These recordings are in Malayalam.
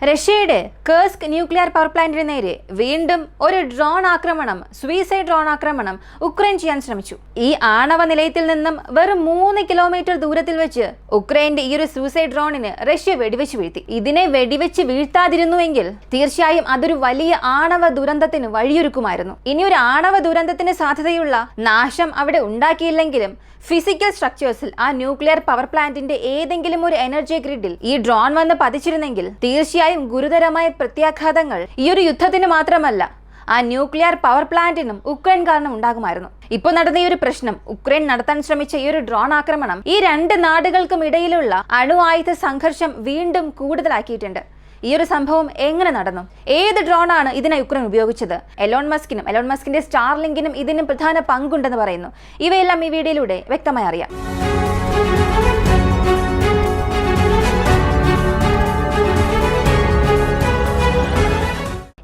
റഷ്യയുടെ കേഴ്സ്ക് ന്യൂക്ലിയർ പവർ പ്ലാന്റിന് നേരെ വീണ്ടും ഒരു ഡ്രോൺ ആക്രമണം, സൂയിസൈഡ് ഡ്രോൺ ആക്രമണം ഉക്രൈൻ ചെയ്യാൻ ശ്രമിച്ചു. ഈ ആണവ നിലയത്തിൽ നിന്നും വെറും 3 കിലോമീറ്റർ ദൂരത്തിൽ വെച്ച് ഉക്രൈന്റെ ഈ ഒരു സൂയിസൈഡ് ഡ്രോണിന് റഷ്യ വെടിവെച്ച് വീഴ്ത്തി. ഇതിനെ വെടിവെച്ച് വീഴ്ത്താതിരുന്നുവെങ്കിൽ തീർച്ചയായും അതൊരു വലിയ ആണവ ദുരന്തത്തിന് വഴിയൊരുക്കുമായിരുന്നു. ഇനി ഒരു ആണവ ദുരന്തത്തിന് സാധ്യതയുള്ള നാശം അവിടെ ഉണ്ടാക്കിയില്ലെങ്കിലും ഫിസിക്കൽ സ്ട്രക്ചേഴ്സിൽ ആ ന്യൂക്ലിയർ പവർ പ്ലാന്റിന്റെ ഏതെങ്കിലും ഒരു എനർജി ഗ്രിഡിൽ ഈ ഡ്രോൺ വന്ന് പതിച്ചിരുന്നെങ്കിൽ തീർച്ചയായും ഗുരുതരമായ പ്രത്യാഘാതങ്ങൾ ഈ ഒരു യുദ്ധത്തിന് മാത്രമല്ല ആ ന്യൂക്ലിയർ പവർ പ്ലാന്റിനും ഉക്രൈൻ കാരണം ഉണ്ടാകുമായിരുന്നു. ഇപ്പോൾ നടന്ന ഈ ഒരു പ്രശ്നം, ഉക്രൈൻ നടത്താൻ ശ്രമിച്ച ഈ ഒരു ഡ്രോൺ ആക്രമണം ഈ രണ്ട് നാടുകൾക്കും ഇടയിലുള്ള അണു ആയുധ സംഘർഷം വീണ്ടും കൂടുതലാക്കിയിട്ടുണ്ട്. ഈ ഒരു സംഭവം എങ്ങനെ നടന്നു? ഏത് ഡ്രോണാണ് ഇതിനായി ഉക്രൈൻ ഉപയോഗിച്ചത്? എലോൺ മസ്കിന്റെ സ്റ്റാർലിങ്കിനും ഇതിനും പ്രധാന പങ്കുണ്ടെന്ന് പറയുന്നു. ഇവയെല്ലാം ഈ വീഡിയോയിലൂടെ വ്യക്തമായി അറിയാം.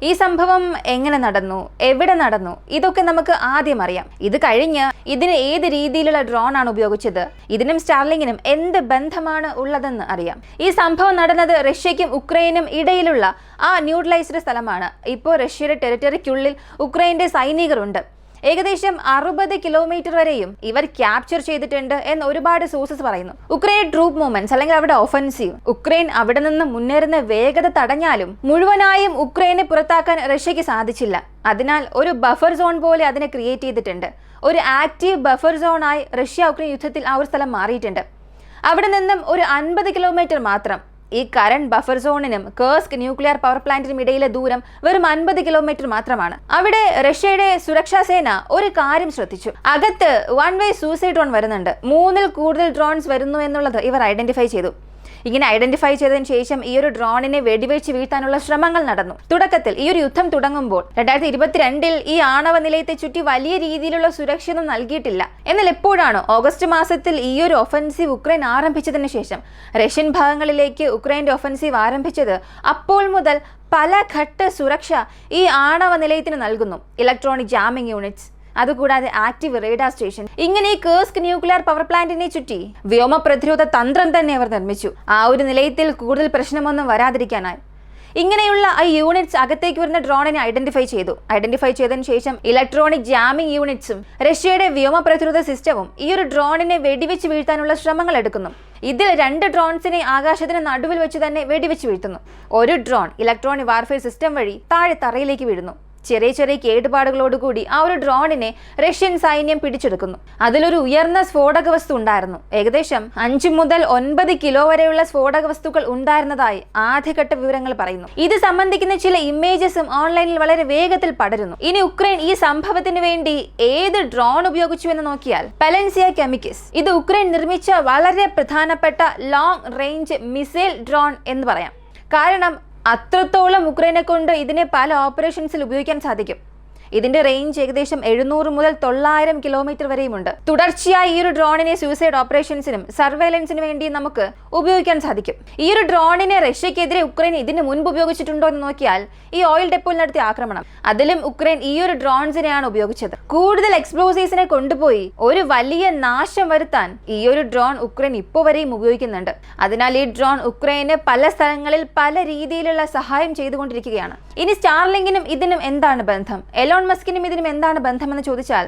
ഈ സംഭവം എങ്ങനെ നടന്നു, എവിടെ നടന്നു, ഇതൊക്കെ നമുക്ക് ആദ്യം അറിയാം. ഇത് കഴിഞ്ഞ് ഇതിന് ഏത് രീതിയിലുള്ള ഡ്രോൺ ആണ് ഉപയോഗിച്ചത്, ഇതിനും സ്റ്റാർലിങ്ങിനും എന്ത് ബന്ധമാണ് ഉള്ളതെന്ന് അറിയാം. ഈ സംഭവം നടന്നത് റഷ്യയ്ക്കും ഉക്രൈനും ഇടയിലുള്ള ആ ന്യൂട്രലൈസ്ഡ് സ്ഥലമാണ്. ഇപ്പോൾ റഷ്യയുടെ ടെറിട്ടറിക്കുള്ളിൽ ഉക്രൈന്റെ സൈനികരുണ്ട്. ഏകദേശം 60 കിലോമീറ്റർ വരെയും ഇവർ ക്യാപ്ചർ ചെയ്തിട്ടുണ്ട് എന്ന് ഒരുപാട് സോഴ്സസ് പറയുന്നു. ഉക്രൈൻ ട്രൂപ്പ് മൂവ്മെന്റ്സ് അല്ലെങ്കിൽ അവിടെ ഒഫൻസീവ്, ഉക്രൈൻ അവിടെ നിന്ന് മുന്നേറുന്ന വേഗത തടഞ്ഞാലും മുഴുവനായും ഉക്രൈനെ പുറത്താക്കാൻ റഷ്യക്ക് സാധിച്ചില്ല. അതിനാൽ ഒരു ബഫർ സോൺ പോലെ അതിനെ ക്രിയേറ്റ് ചെയ്തിട്ടുണ്ട്. ഒരു ആക്റ്റീവ് ബഫർ സോണായി റഷ്യ ഉക്രൈൻ യുദ്ധത്തിൽ ആ ഒരു സ്ഥലം മാറിയിട്ടുണ്ട്. അവിടെ നിന്നും ഒരു 50 കിലോമീറ്റർ മാത്രം ഈ കറന്റ് ബഫർ സോണിനും കേഴ്സ്ക് ന്യൂക്ലിയർ പവർ പ്ലാന്റിനും ഇടയിലെ ദൂരം വെറും 50 കിലോമീറ്റർ മാത്രമാണ്. അവിടെ റഷ്യയുടെ സുരക്ഷാ സേന ഒരു കാര്യം ശ്രദ്ധിച്ചു. അകത്ത് വൺ വേ സൂയിസൈഡ് ഡ്രോൺ വരുന്നുണ്ട്. 3-ൽ കൂടുതൽ ഡ്രോൺസ് വരുന്നു എന്നുള്ളത് ഇവർ ഐഡന്റിഫൈ ചെയ്തു. ഇങ്ങനെ ഐഡന്റിഫൈ ചെയ്തതിനു ശേഷം ഈ ഒരു ഡ്രോണിനെ വെടിവെച്ച് വീഴ്ത്താനുള്ള ശ്രമങ്ങൾ നടന്നു. തുടക്കത്തിൽ ഈ ഒരു യുദ്ധം തുടങ്ങുമ്പോൾ 2022-ൽ ഈ ആണവ നിലയത്തെ ചുറ്റി വലിയ രീതിയിലുള്ള സുരക്ഷയൊന്നും നൽകിയിട്ടില്ല. എന്നാൽ എപ്പോഴാണ് ഓഗസ്റ്റ് മാസത്തിൽ ഈ ഒരു ഒഫൻസീവ് ഉക്രൈൻ ആരംഭിച്ചതിന് ശേഷം റഷ്യൻ ഭാഗങ്ങളിലേക്ക് ഉക്രൈന്റെ ഒഫൻസീവ് ആരംഭിച്ചത്, അപ്പോൾ മുതൽ പല ഘട്ട സുരക്ഷ ഈ ആണവ നിലയത്തിന് നൽകുന്നു. ഇലക്ട്രോണിക് ജാമിംഗ് യൂണിറ്റ്സ്, അതുകൂടാതെ ആക്റ്റീവ് റേഡാർ സ്റ്റേഷൻ, ഇങ്ങനെ ഈ കേഴ്സ്ക് ന്യൂക്ലിയർ പവർ പ്ലാന്റിനെ ചുറ്റി വ്യോമ പ്രതിരോധ തന്ത്രം തന്നെ അവർ നിർമ്മിച്ചു. ആ ഒരു നിലയത്തിൽ കൂടുതൽ പ്രശ്നമൊന്നും വരാതിരിക്കാനായി ഇങ്ങനെയുള്ള ഈ യൂണിറ്റ്സ് അകത്തേക്ക് വരുന്ന ഡ്രോണിനെ ഐഡന്റിഫൈ ചെയ്തതിനു ശേഷം ഇലക്ട്രോണിക് ജാമിംഗ് യൂണിറ്റ്സും റഷ്യയുടെ വ്യോമ പ്രതിരോധ സിസ്റ്റവും ഈ ഒരു ഡ്രോണിനെ വെടിവെച്ച് വീഴ്ത്താനുള്ള ശ്രമങ്ങൾ എടുക്കുന്നു. ഇതിൽ 2 ഡ്രോൺസിനെ ആകാശത്തിന് നടുവിൽ വെച്ച് തന്നെ വെടിവെച്ച് വീഴ്ത്തുന്നു. ഒരു ഡ്രോൺ ഇലക്ട്രോണിക് വാർഫെയർ സിസ്റ്റം വഴി താഴെ തറയിലേക്ക് വീഴുന്നു. ചെറിയ കേടുപാടുകളോടുകൂടി ആ ഒരു ഡ്രോണിനെ റഷ്യൻ സൈന്യം പിടിച്ചെടുക്കുന്നു. അതിലൊരു ഉയർന്ന സ്ഫോടക വസ്തു ഉണ്ടായിരുന്നു. ഏകദേശം 5 മുതൽ 9 കിലോ വരെയുള്ള സ്ഫോടക വസ്തുക്കൾ ഉണ്ടായിരുന്നതായി ആദ്യഘട്ട വിവരങ്ങൾ പറയുന്നു. ഇത് സംബന്ധിക്കുന്ന ചില ഇമേജസും ഓൺലൈനിൽ വളരെ വേഗത്തിൽ പടരുന്നു. ഇനി ഉക്രൈൻ ഈ സംഭവത്തിന് വേണ്ടി ഏത് ഡ്രോൺ ഉപയോഗിച്ചു എന്ന് നോക്കിയാൽ പെലൻസിയ കെമിക്കസ്. ഇത് ഉക്രൈൻ നിർമ്മിച്ച വളരെ പ്രധാനപ്പെട്ട ലോങ് റേഞ്ച് മിസൈൽ ഡ്രോൺ എന്ന് പറയാം. കാരണം അത്രത്തോളം ഉക്രൈനെ കൊണ്ട് ഇതിനെ പല ഓപ്പറേഷൻസിൽ ഉപയോഗിക്കാൻ സാധിക്കും. ഇതിന്റെ റേഞ്ച് ഏകദേശം 700 മുതൽ 900 കിലോമീറ്റർ വരെയുമുണ്ട്. തുടർച്ചയായി ഈ ഒരു ഡ്രോണിനെ സൂയിസൈഡ് ഓപ്പറേഷൻസിനും സർവൈലൻസിനും വേണ്ടി നമുക്ക് ഉപയോഗിക്കാൻ സാധിക്കും. ഈ ഒരു ഡ്രോണിനെ റഷ്യക്കെതിരെ ഉക്രൈൻ ഇതിന് മുൻപ് ഉപയോഗിച്ചിട്ടുണ്ടോ എന്ന് നോക്കിയാൽ ഈ ഓയിൽ ഡെപ്പോയിൽ നടത്തിയ ആക്രമണം, അതിലും ഉക്രൈൻ ഈ ഒരു ഡ്രോൺസിനെയാണ് ഉപയോഗിച്ചത്. കൂടുതൽ എക്സ്പ്ലോസീവ്സിനെ കൊണ്ടുപോയി ഒരു വലിയ നാശം വരുത്താൻ ഈ ഒരു ഡ്രോൺ ഉക്രൈൻ ഇപ്പോൾ വരെയും ഉപയോഗിക്കുന്നുണ്ട്. അതിനാൽ ഈ ഡ്രോൺ ഉക്രൈന് പല സ്ഥലങ്ങളിൽ പല രീതിയിലുള്ള സഹായം ചെയ്തുകൊണ്ടിരിക്കുകയാണ്. ഇനി സ്റ്റാർലിങ്കിനും ഇതിനും എന്താണ് ബന്ധം? എലോൺ മസ്കിനും ഇതിനും എന്താണ് ബന്ധമെന്ന് ചോദിച്ചാൽ,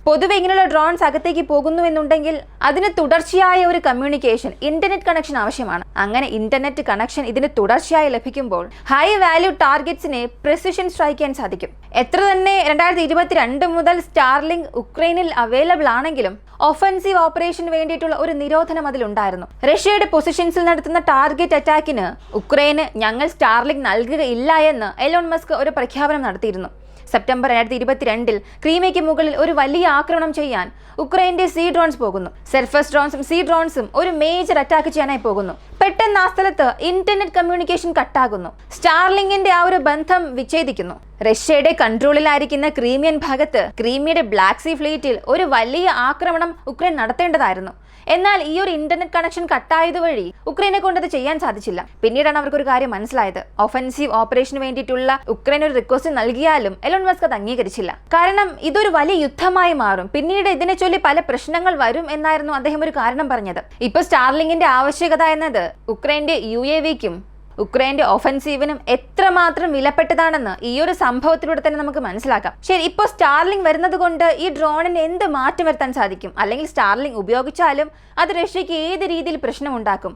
പൊതുവെ ഇങ്ങനെയുള്ള ഡ്രോൺസ് അകത്തേക്ക് പോകുന്നുവെന്നുണ്ടെങ്കിൽ അതിന് തുടർച്ചയായ ഒരു കമ്മ്യൂണിക്കേഷൻ, ഇന്റർനെറ്റ് കണക്ഷൻ ആവശ്യമാണ്. അങ്ങനെ ഇന്റർനെറ്റ് കണക്ഷൻ ഇതിന് തുടർച്ചയായി ലഭിക്കുമ്പോൾ ഹൈ വാല്യൂ ടാർഗറ്റ്സിനെ പ്രിസിഷൻ സ്ട്രൈക്ക് ചെയ്യാൻ സാധിക്കും. എത്ര തന്നെ 2022 മുതൽ സ്റ്റാർലിങ്ക് ഉക്രൈനിൽ അവൈലബിൾ ആണെങ്കിലും ഒഫൻസീവ് ഓപ്പറേഷന് വേണ്ടിയിട്ടുള്ള ഒരു നിരോധനം അതിലുണ്ടായിരുന്നു. റഷ്യയുടെ പൊസിഷൻസിൽ നടത്തുന്ന ടാർഗറ്റ് അറ്റാക്കിന് ഉക്രൈന് ഞങ്ങൾ സ്റ്റാർലിങ്ക് നൽകുകയില്ല എന്ന് എലോൺ മസ്ക് ഒരു പ്രഖ്യാപനം നടത്തിയിരുന്നു. സെപ്റ്റംബർ 2022-ൽ ക്രീമിയയ്ക്ക് മുകളിൽ ഒരു വലിയ ആക്രമണം ചെയ്യാൻ ഉക്രൈന്റെ സീ ഡ്രോൺസ് പോകുന്നു. സർഫസ് ഡ്രോൺസും സീ ഡ്രോൺസും ഒരു മേജർ അറ്റാക്ക് ചെയ്യാനായി പോകുന്നു. പെട്ടെന്ന് ആ സ്ഥലത്ത് ഇന്റർനെറ്റ് കമ്മ്യൂണിക്കേഷൻ കട്ടാകുന്നു. സ്റ്റാർലിങ്കിന്റെ ആ ഒരു ബന്ധം വിച്ഛേദിക്കുന്നു. റഷ്യയുടെ കൺട്രോളിലായിരിക്കുന്ന ക്രീമിയൻ ഭാഗത്ത് ക്രീമിയയുടെ ബ്ലാക്ക് സീ ഫ്ലീറ്റിൽ ഒരു വലിയ ആക്രമണം ഉക്രൈൻ നടത്തേണ്ടതായിരുന്നു. എന്നാൽ ഈ ഒരു ഇന്റർനെറ്റ് കണക്ഷൻ കട്ടായത് വഴി ഉക്രൈനെ കൊണ്ട് അത് ചെയ്യാൻ സാധിച്ചില്ല. പിന്നീടാണ് അവർക്കൊരു കാര്യം മനസ്സിലായത്. ഒഫൻസീവ് ഓപ്പറേഷന് വേണ്ടിയിട്ടുള്ള ഉക്രൈൻ ഒരു റിക്വസ്റ്റ് നൽകിയാലും എലോൺ മസ്ക് അത് അംഗീകരിച്ചില്ല. കാരണം ഇതൊരു വലിയ യുദ്ധമായി മാറും, പിന്നീട് ഇതിനെ ചൊല്ലി പല പ്രശ്നങ്ങൾ വരും എന്നായിരുന്നു അദ്ദേഹം ഒരു കാരണം പറഞ്ഞത്. ഇപ്പൊ സ്റ്റാർലിങ്കിന്റെ ആവശ്യകത എന്നത് ഉക്രൈന്റെ UAVക്കും ഉക്രൈന്റെ ഒഫൻസീവിനും എത്രമാത്രം വിലപ്പെട്ടതാണെന്ന് ഈ ഒരു സംഭവത്തിലൂടെ തന്നെ നമുക്ക് മനസ്സിലാക്കാം. ശരി, ഇപ്പോൾ സ്റ്റാർലിങ്ക് വരുന്നത് കൊണ്ട് ഈ ഡ്രോണിന് എന്ത് മാറ്റം വരുത്താൻ സാധിക്കും? അല്ലെങ്കിൽ സ്റ്റാർലിങ്ക് ഉപയോഗിച്ചാലും അത് റഷ്യക്ക് ഏത് രീതിയിൽ പ്രശ്നമുണ്ടാക്കും?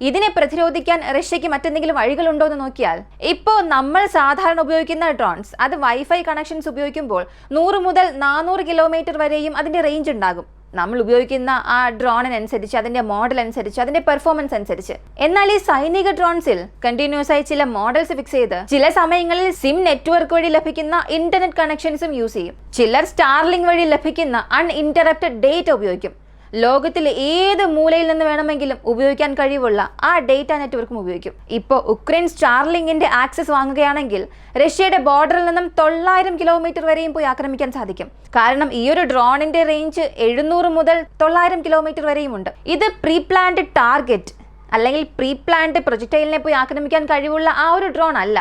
ഇതിനെ പ്രതിരോധിക്കാൻ റഷ്യക്ക് മറ്റെന്തെങ്കിലും വഴികളുണ്ടോ എന്ന് നോക്കിയാൽ, ഇപ്പോൾ നമ്മൾ സാധാരണ ഉപയോഗിക്കുന്ന ഡ്രോൺസ് അത് വൈഫൈ കണക്ഷൻസ് ഉപയോഗിക്കുമ്പോൾ 100 മുതൽ 400 കിലോമീറ്റർ വരെയും അതിന്റെ റേഞ്ച് ഉണ്ടാകും. നമ്മൾ ഉപയോഗിക്കുന്ന ആ ഡ്രോണിനനുസരിച്ച്, അതിന്റെ മോഡൽ അനുസരിച്ച്, അതിന്റെ പെർഫോമൻസ് അനുസരിച്ച്. എന്നാൽ ഈ സൈനിക ഡ്രോൺസിൽ കണ്ടിന്യൂസ് ആയി ചില മോഡൽസ് ഫിക്സ് ചെയ്ത് ചില സമയങ്ങളിൽ സിം നെറ്റ്വർക്ക് വഴി ലഭിക്കുന്ന ഇന്റർനെറ്റ് കണക്ഷൻസും യൂസ് ചെയ്യും. ചിലർ സ്റ്റാർലിങ്ക് വഴി ലഭിക്കുന്ന അൺഇന്ററപ്റ്റഡ് ഡേറ്റ ഉപയോഗിക്കും. ലോകത്തിലെ ഏത് മൂലയിൽ നിന്ന് വേണമെങ്കിലും ഉപയോഗിക്കാൻ കഴിവുള്ള ആ ഡേറ്റ നെറ്റ്വർക്കും ഉപയോഗിക്കും. ഇപ്പോൾ ഉക്രൈൻ സ്റ്റാർലിങ്കിന്റെ ആക്സസ് വാങ്ങുകയാണെങ്കിൽ റഷ്യയുടെ ബോർഡറിൽ നിന്നും 900 കിലോമീറ്റർ വരെയും പോയി ആക്രമിക്കാൻ സാധിക്കും. കാരണം ഈ ഒരു ഡ്രോണിന്റെ റേഞ്ച് 700 മുതൽ 900 കിലോമീറ്റർ വരെയും ഉണ്ട്. ഇത് പ്രീ പ്ലാൻഡ് ടാർഗറ്റ് അല്ലെങ്കിൽ പ്രീ പ്ലാൻഡ് പ്രൊജക്ടൈലിനെ പോയി ആക്രമിക്കാൻ കഴിവുള്ള ആ ഒരു ഡ്രോൺ അല്ല.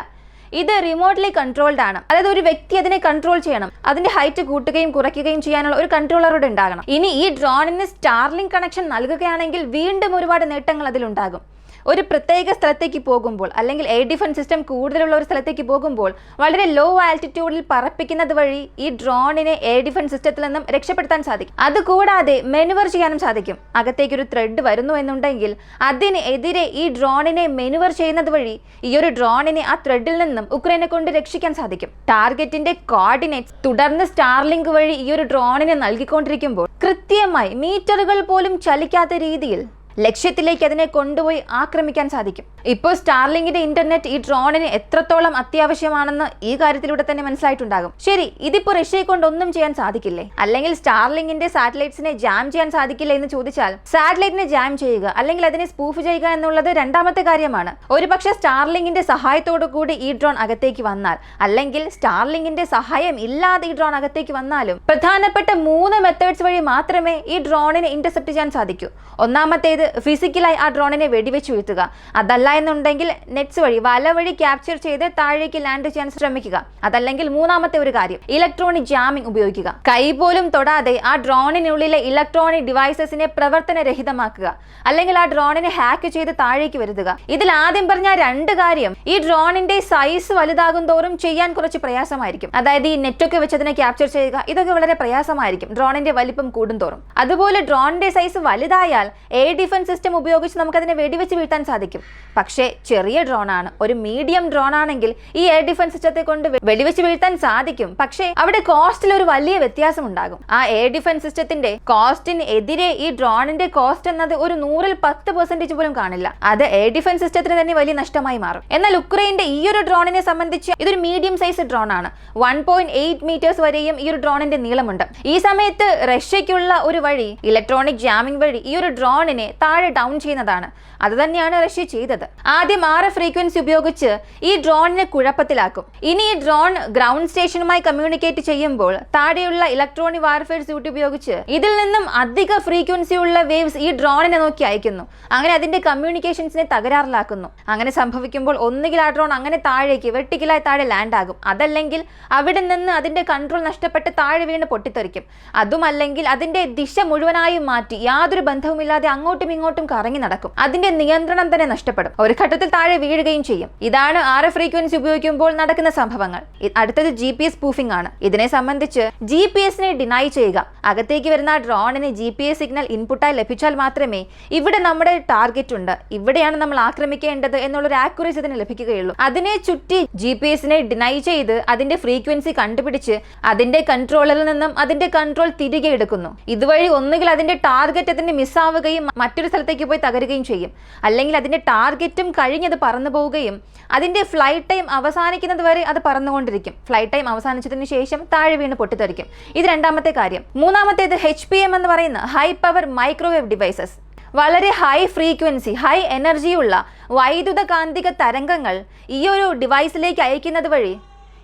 ഇത് റിമോട്ട്ലി കൺട്രോൾഡ് ആണ്. അതായത് ഒരു വ്യക്തി അതിനെ കൺട്രോൾ ചെയ്യണം. അതിന്റെ ഹൈറ്റ് കൂട്ടുകയും കുറയ്ക്കുകയും ചെയ്യാനുള്ള ഒരു കൺട്രോളറോട് ഉണ്ടാകണം. ഇനി ഈ ഡ്രോണിന് സ്റ്റാർലിങ്ക് കണക്ഷൻ നൽകുകയാണെങ്കിൽ വീണ്ടും ഒരുപാട് നേട്ടങ്ങൾ അതിലുണ്ടാകും. ഒരു പ്രത്യേക സ്ഥലത്തേക്ക് പോകുമ്പോൾ അല്ലെങ്കിൽ എയർ ഡിഫൻസ് സിസ്റ്റം കൂടുതലുള്ള ഒരു സ്ഥലത്തേക്ക് പോകുമ്പോൾ വളരെ ലോ ആൾട്ടിറ്റ്യൂഡിൽ പറപ്പിക്കുന്നത് വഴി ഈ ഡ്രോണിനെ എയർ ഡിഫൻസ് സിസ്റ്റത്തിൽ നിന്നും രക്ഷപ്പെടുത്താൻ സാധിക്കും. അതുകൂടാതെ മെനുവർ ചെയ്യാനും സാധിക്കും. അകത്തേക്ക് ഒരു ത്രെഡ് വരുന്നു എന്നുണ്ടെങ്കിൽ അതിനെതിരെ ഈ ഡ്രോണിനെ മെനുവർ ചെയ്യുന്നത് വഴി ഈ ഒരു ഡ്രോണിനെ ആ ത്രെഡിൽ നിന്നും ഉക്രൈനെ കൊണ്ട് രക്ഷിക്കാൻ സാധിക്കും. ടാർഗറ്റിന്റെ കോർഡിനേറ്റ്സ് തുടർന്ന് സ്റ്റാർലിങ്ക് വഴി ഈ ഒരു ഡ്രോണിനെ നൽകിക്കൊണ്ടിരിക്കുമ്പോൾ കൃത്യമായി മീറ്ററുകൾ പോലും ചലിക്കാത്ത രീതിയിൽ ലക്ഷ്യത്തിലേക്ക് അതിനെ കൊണ്ടുപോയി ആക്രമിക്കാൻ സാധിക്കും. ഇപ്പോൾ സ്റ്റാർലിങ്കിന്റെ ഇന്റർനെറ്റ് ഈ ഡ്രോണിന് എത്രത്തോളം അത്യാവശ്യമാണെന്ന് ഈ കാര്യത്തിലൂടെ തന്നെ മനസ്സിലായിട്ടുണ്ടാകും. ശരി, ഇതിപ്പോൾ റഷ്യയെ കൊണ്ട് ഒന്നും ചെയ്യാൻ സാധിക്കില്ലേ? അല്ലെങ്കിൽ സ്റ്റാർലിങ്കിന്റെ സാറ്റലൈറ്റ്സിനെ ജാം ചെയ്യാൻ സാധിക്കില്ല എന്ന് ചോദിച്ചാൽ, സാറ്റലൈറ്റിനെ ജാം ചെയ്യുക അല്ലെങ്കിൽ അതിനെ സ്പൂഫ് ചെയ്യുക എന്നുള്ളത് രണ്ടാമത്തെ കാര്യമാണ്. ഒരുപക്ഷെ സ്റ്റാർലിങ്കിന്റെ സഹായത്തോടു കൂടി ഈ ഡ്രോൺ അകത്തേക്ക് വന്നാൽ, അല്ലെങ്കിൽ സ്റ്റാർലിങ്കിന്റെ സഹായം ഇല്ലാതെ ഈ ഡ്രോൺ അകത്തേക്ക് വന്നാലും പ്രധാനപ്പെട്ട 3 മെത്തേഡ്സ് വഴി മാത്രമേ ഈ ഡ്രോണിനെ ഇന്റർസെപ്റ്റ് ചെയ്യാൻ സാധിക്കൂ. ഒന്നാമത്തേത് ഫിസിക്കലായി ആ ഡ്രോണിനെ വെടിവെച്ച് വീഴ്ത്തുക. അതല്ല എന്നുണ്ടെങ്കിൽ നെറ്റ്സ് വഴി, വല വഴി ക്യാപ്ചർ ചെയ്ത് താഴേക്ക് ലാൻഡ് ചെയ്യാൻ ശ്രമിക്കുക. അതല്ലെങ്കിൽ മൂന്നാമത്തെ ഒരു കാര്യം ഇലക്ട്രോണിക് ജാമിംഗ് ഉപയോഗിക്കുക. കൈ പോലും തൊടാതെ ആ ഡ്രോണിനുള്ളിലെ ഇലക്ട്രോണിക് ഡിവൈസസിനെ പ്രവർത്തനരഹിതമാക്കുക, അല്ലെങ്കിൽ ആ ഡ്രോണിനെ ഹാക്ക് ചെയ്ത് താഴേക്ക് വരുത്തുക. ഇതിൽ ആദ്യം പറഞ്ഞ 2 കാര്യം ഈ ഡ്രോണിന്റെ സൈസ് വലുതാകും തോറും ചെയ്യാൻ കുറച്ച് പ്രയാസമായിരിക്കും. അതായത് ഈ നെറ്റൊക്കെ വെച്ച് അതിനെ ക്യാപ്ചർ ചെയ്യുക, ഇതൊക്കെ വളരെ പ്രയാസമായിരിക്കും ഡ്രോണിന്റെ വലിപ്പം കൂടുന്തോറും. അതുപോലെ ഡ്രോണിന്റെ സൈസ് വലുതായാൽ എയർ ഡിഫൻസ് സിസ്റ്റം ഉപയോഗിച്ച് നമുക്കതിനെ വെടിവെച്ച് വീഴ്ത്താൻ സാധിക്കും. പക്ഷേ ചെറിയ ഡ്രോൺ ആണ്, ഒരു മീഡിയം ഡ്രോൺ ആണെങ്കിൽ ഈ എയർ ഡിഫൻസ് സിസ്റ്റത്തെ കൊണ്ട് വെടിവെച്ച് വീഴ്ത്താൻ സാധിക്കും. പക്ഷേ അവിടെ കോസ്റ്റിൽ ഒരു വലിയ വ്യത്യാസം ഉണ്ടാകും. ആ എയർ ഡിഫൻസ് സിസ്റ്റത്തിന്റെ കോസ്റ്റിന് എതിരെ ഈ ഡ്രോണിന്റെ കോസ്റ്റ് എന്നത് ഒരു 100ൽ 10% പോലും കാണില്ല. അത് എയർ ഡിഫൻസ് സിസ്റ്റത്തിന് തന്നെ വലിയ നഷ്ടമായി മാറും. എന്നാൽ ഉക്രൈന്റെ ഈ ഒരു ഡ്രോണിനെ സംബന്ധിച്ച് ഇതൊരു മീഡിയം സൈസ് ഡ്രോൺ ആണ്. 1.8 മീറ്റേഴ്സ് വരെയും ഈ ഒരു ഡ്രോണിന്റെ നീളമുണ്ട്. ഈ സമയത്ത് റഷ്യക്കുള്ള ഒരു വഴി ഇലക്ട്രോണിക് ജാമിംഗ് വഴി ഈ ഒരു ഡ്രോണിനെ താഴെ ഡൗൺ ചെയ്യുന്നതാണ്. അത് തന്നെയാണ് റഷ്യ ചെയ്തത്. ആദ്യം RF ഫ്രീക്വൻസി ഉപയോഗിച്ച് ഈ ഡ്രോണിനെ കുഴപ്പത്തിലാക്കും. ഇനി ഈ ഡ്രോൺ ഗ്രൗണ്ട് സ്റ്റേഷനുമായി കമ്മ്യൂണിക്കേറ്റ് ചെയ്യുമ്പോൾ താഴെയുള്ള ഇലക്ട്രോണിക് വാർഫെയർ സ്യൂട്ട് ഉപയോഗിച്ച് ഇതിൽ നിന്നും അധിക ഫ്രീക്വൻസി ഉള്ള വേവ്സ് ഈ ഡ്രോണിനെ നോക്കി അയക്കുന്നു. അങ്ങനെ അതിന്റെ കമ്മ്യൂണിക്കേഷൻസിനെ തകരാറിലാക്കുന്നു. അങ്ങനെ സംഭവിക്കുമ്പോൾ ഒന്നുകിൽ ആ ഡ്രോൺ അങ്ങനെ താഴേക്ക് വെർട്ടിക്കലായി താഴെ ലാൻഡ് ആകും, അതല്ലെങ്കിൽ അവിടെ നിന്ന് അതിന്റെ കൺട്രോൾ നഷ്ടപ്പെട്ട് താഴെ വീണ് പൊട്ടിത്തെറിക്കും. അതുമല്ലെങ്കിൽ അതിന്റെ ദിശ മുഴുവനായും മാറ്റി യാതൊരു ബന്ധവുമില്ലാതെ അങ്ങോട്ടും ഇങ്ങോട്ടും കറങ്ങി നടക്കും. അതിന്റെ നിയന്ത്രണം തന്നെ നഷ്ടപ്പെടും. ഒരു ഘട്ടത്തിൽ താഴെ വീഴുകയും ചെയ്യും. ഇതാണ് RF ഫ്രീക്വൻസി ഉപയോഗിക്കുമ്പോൾ നടക്കുന്ന സംഭവങ്ങൾ. അടുത്തത് GPS സ്പൂഫിംഗ് ആണ്. ഇതിനെ സംബന്ധിച്ച് GPS-നെ ഡിനൈ ചെയ്യുക. അകത്തേക്ക് വരുന്ന ഡ്രോണിന് GPS സിഗ്നൽ ഇൻപുട്ടായി ലഭിച്ചാൽ മാത്രമേ ഇവിടെ നമ്മുടെ ടാർഗറ്റ് ഉണ്ട്, ഇവിടെയാണ് നമ്മൾ ആക്രമിക്കേണ്ടത് എന്നുള്ളൊരു ആക്യുറസി ഇതിന് ലഭിക്കുകയുള്ളൂ. അതിനെ ചുറ്റി GPS-നെ ഡിനൈ ചെയ്ത് അതിന്റെ ഫ്രീക്വൻസി കണ്ടുപിടിച്ച് അതിന്റെ കൺട്രോളറിൽ നിന്നും അതിന്റെ കൺട്രോൾ തിരികെ എടുക്കുന്നു. ഇതുവഴി ഒന്നുകിൽ അതിന്റെ ടാർഗറ്റ് അതിന് മിസ്സാവുകയും മറ്റൊരു സ്ഥലത്തേക്ക് പോയി തകരുകയും ചെയ്യും, അല്ലെങ്കിൽ അതിന്റെ ടാർഗറ്റും കഴിഞ്ഞത് പറന്നു പോവുകയും അതിന്റെ ഫ്ലൈറ്റ് ടൈം അവസാനിക്കുന്നത് വരെ അത് പറന്നുകൊണ്ടിരിക്കും. ഫ്ലൈറ്റ് ടൈം അവസാനിച്ചതിന് ശേഷം താഴെ വീണ് പൊട്ടിത്തെറിക്കും. ഇത് രണ്ടാമത്തെ കാര്യം. മൂന്നാമത്തേത് HPM എന്ന് പറയുന്ന ഹൈ പവർ മൈക്രോവേവ് ഡിവൈസസ്. വളരെ ഹൈ ഫ്രീക്വൻസി, ഹൈ എനർജിയുള്ള വൈദ്യുത കാന്തിക തരംഗങ്ങൾ ഈ ഒരു ഡിവൈസിലേക്ക് അയക്കുന്നത് വഴി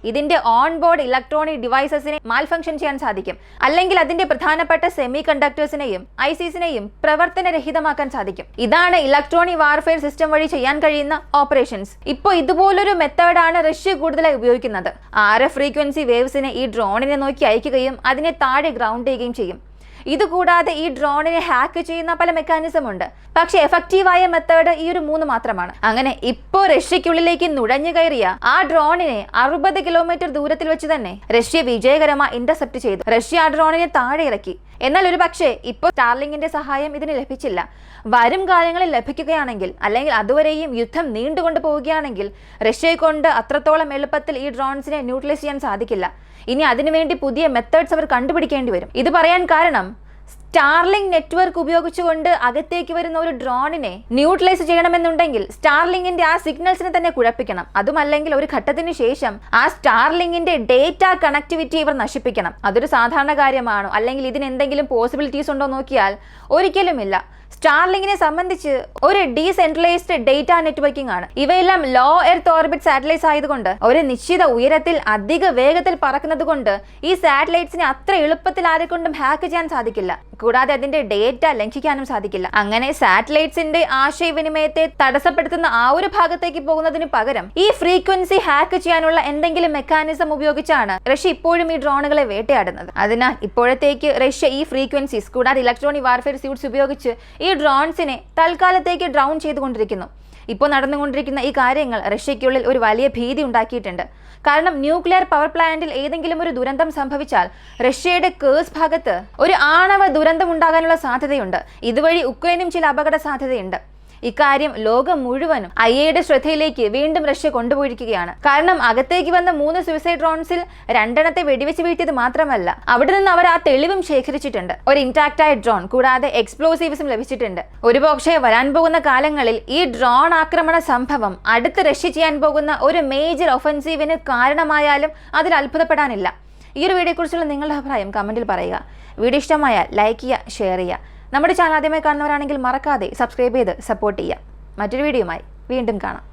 ഇതിന്റെ ഓൺ ബോർഡ് ഇലക്ട്രോണിക് ഡിവൈസസിനെ മാൽഫങ്ഷൻ ചെയ്യാൻ സാധിക്കും, അല്ലെങ്കിൽ അതിന്റെ പ്രധാനപ്പെട്ട സെമി കണ്ടക്ടേഴ്സിനെയും ICസിനെയും പ്രവർത്തനരഹിതമാക്കാൻ സാധിക്കും. ഇതാണ് ഇലക്ട്രോണിക് വാർഫെയർ സിസ്റ്റം വഴി ചെയ്യാൻ കഴിയുന്ന ഓപ്പറേഷൻസ്. ഇപ്പോൾ ഇതുപോലൊരു മെത്തേഡാണ് റഷ്യ കൂടുതലായി ഉപയോഗിക്കുന്നത്. RF ഫ്രീക്വൻസി വേവ്സിനെ ഈ ഡ്രോണിനെ നോക്കി അയക്കുകയും അതിനെ താഴെ ഗ്രൗണ്ട് ചെയ്യുകയും ചെയ്യും. ഇതുകൂടാതെ ഈ ഡ്രോണിനെ ഹാക്ക് ചെയ്യുന്ന പല മെക്കാനിസം ഉണ്ട്. പക്ഷെ എഫക്റ്റീവായ മെത്തേഡ് ഈ ഒരു 3 മാത്രമാണ്. അങ്ങനെ ഇപ്പോ റഷ്യക്കുള്ളിലേക്ക് നുഴഞ്ഞു കയറിയ ആ ഡ്രോണിനെ 60 കിലോമീറ്റർ ദൂരത്തിൽ വെച്ച് തന്നെ റഷ്യ വിജയകരമായി ഇന്റർസെപ്റ്റ് ചെയ്തു. റഷ്യ ആ ഡ്രോണിനെ താഴെ ഇറക്കി. എന്നാൽ ഒരു പക്ഷേ ഇപ്പോൾ സ്റ്റാർലിങ്കിന്റെ സഹായം ഇതിന് ലഭിച്ചില്ല. വരും കാലങ്ങളിൽ ലഭിക്കുകയാണെങ്കിൽ, അല്ലെങ്കിൽ അതുവരെയും യുദ്ധം നീണ്ടുകൊണ്ട് പോവുകയാണെങ്കിൽ റഷ്യയെ കൊണ്ട് അത്രത്തോളം എളുപ്പത്തിൽ ഈ ഡ്രോൺസിനെ ന്യൂട്രലൈസ് ചെയ്യാൻ സാധിക്കില്ല. ഇനി അതിനുവേണ്ടി പുതിയ മെത്തേഡ്സ് അവർ കണ്ടുപിടിക്കേണ്ടി വരും. ഇത് പറയാൻ കാരണം സ്റ്റാർലിങ്ക് നെറ്റ്വർക്ക് ഉപയോഗിച്ചുകൊണ്ട് അകത്തേക്ക് വരുന്ന ഒരു ഡ്രോണിനെ ന്യൂട്രലൈസ് ചെയ്യണമെന്നുണ്ടെങ്കിൽ സ്റ്റാർലിങ്കിന്റെ ആ സിഗ്നൽസിനെ തന്നെ കുഴപ്പിക്കണം. അതുമല്ലെങ്കിൽ ഒരു ഘട്ടത്തിന് ശേഷം ആ സ്റ്റാർലിങ്കിന്റെ ഡേറ്റ കണക്ടിവിറ്റി ഇവർ നശിപ്പിക്കണം. അതൊരു സാധാരണ കാര്യമാണോ, അല്ലെങ്കിൽ ഇതിന് എന്തെങ്കിലും പോസിബിലിറ്റീസ് ഉണ്ടോ നോക്കിയാൽ ഒരിക്കലുമില്ല. സ്റ്റാർലിങ്കിനെ സംബന്ധിച്ച് ഒരു ഡീസെൻട്രലൈസ്ഡ് ഡേറ്റ നെറ്റ്വർക്കിംഗ് ആണ്. ഇവയെല്ലാം ലോ എർത്ത് ഓർബിറ്റ് സാറ്റലൈറ്റ്സ് ആയതുകൊണ്ട് ഒരു നിശ്ചിത ഉയരത്തിൽ അധിക വേഗത്തിൽ പറക്കുന്നത് കൊണ്ട് ഈ സാറ്റലൈറ്റ്സിനെ അത്ര എളുപ്പത്തിൽ ആരെക്കൊണ്ടും ഹാക്ക് ചെയ്യാൻ സാധിക്കില്ല. കൂടാതെ അതിന്റെ ഡേറ്റ ലംഘിക്കാനും സാധിക്കില്ല. അങ്ങനെ സാറ്റലൈറ്റ്സിന്റെ ആശയവിനിമയത്തെ തടസ്സപ്പെടുത്തുന്ന ആ ഒരു ഭാഗത്തേക്ക് പോകുന്നതിന് പകരം ഈ ഫ്രീക്വൻസി ഹാക്ക് ചെയ്യാനുള്ള എന്തെങ്കിലും മെക്കാനിസം ഉപയോഗിച്ചാണ് റഷ്യ ഇപ്പോഴും ഈ ഡ്രോണുകളെ വേട്ടയാടുന്നത്. അതിനാൽ ഇപ്പോഴത്തേക്ക് റഷ്യ ഈ ഫ്രീക്വൻസീസ് കൂടാതെ ഇലക്ട്രോണിക് വാർഫെയർ സ്യൂട്ട്സ് ഉപയോഗിച്ച് ഈ ഡ്രോൺസിനെ തൽക്കാലത്തേക്ക് ഡ്രൗൺ ചെയ്തുകൊണ്ടിരിക്കുന്നു. ഇപ്പോൾ നടന്നുകൊണ്ടിരിക്കുന്ന ഈ കാര്യങ്ങൾ റഷ്യയ്ക്കുള്ളിൽ ഒരു വലിയ ഭീതി ഉണ്ടാക്കിയിട്ടുണ്ട്. കാരണം ന്യൂക്ലിയർ പവർ പ്ലാന്റിൽ ഏതെങ്കിലും ഒരു ദുരന്തം സംഭവിച്ചാൽ റഷ്യയുടെ കേഴ്സ് ഭാഗത്ത് ഒരു ആണവ ദുരന്തം ഉണ്ടാകാനുള്ള സാധ്യതയുണ്ട്. ഇതുവഴി ഉക്രൈനും ചില അപകട സാധ്യതയുണ്ട്. ഇക്കാര്യം ലോകം മുഴുവനും ഐഎയുടെ ശ്രദ്ധയിലേക്ക് വീണ്ടും റഷ്യ കൊണ്ടുപോയിരിക്കുകയാണ്. കാരണം അകത്തേക്ക് വന്ന 3 സൂയിസൈഡ് ഡ്രോൺസിൽ 2 വെടിവെച്ച് വീഴ്ത്തിയത് മാത്രമല്ല, അവിടെ നിന്ന് അവർ ആ തെളിവും ശേഖരിച്ചിട്ടുണ്ട്. ഒരു ഇന്റാക്ട് ആയ ഡ്രോൺ കൂടാതെ എക്സ്പ്ലോസീവ്സും ലഭിച്ചിട്ടുണ്ട്. ഒരുപക്ഷെ വരാൻ പോകുന്ന കാലങ്ങളിൽ ഈ ഡ്രോൺ ആക്രമണ സംഭവം അടുത്ത് റഷ്യ ചെയ്യാൻ പോകുന്ന ഒരു മേജർ ഒഫൻസീവിന് കാരണമായാലും അതിൽ അത്ഭുതപ്പെടാനില്ല. ഈ ഒരു വീഡിയോയെക്കുറിച്ചുള്ള നിങ്ങളുടെ അഭിപ്രായം കമന്റിൽ പറയുക. വീഡിയോ ഇഷ്ടമായാൽ ലൈക്ക് ചെയ്യുക, ഷെയർ ചെയ്യുക. നമ്മുടെ ചാനൽ ആദ്യമായി കാണുന്നവരാണെങ്കിൽ മറക്കാതെ സബ്സ്ക്രൈബ് ചെയ്ത് സപ്പോർട്ട് ചെയ്യുക. മറ്റൊരു വീഡിയോയുമായി വീണ്ടും കാണാം.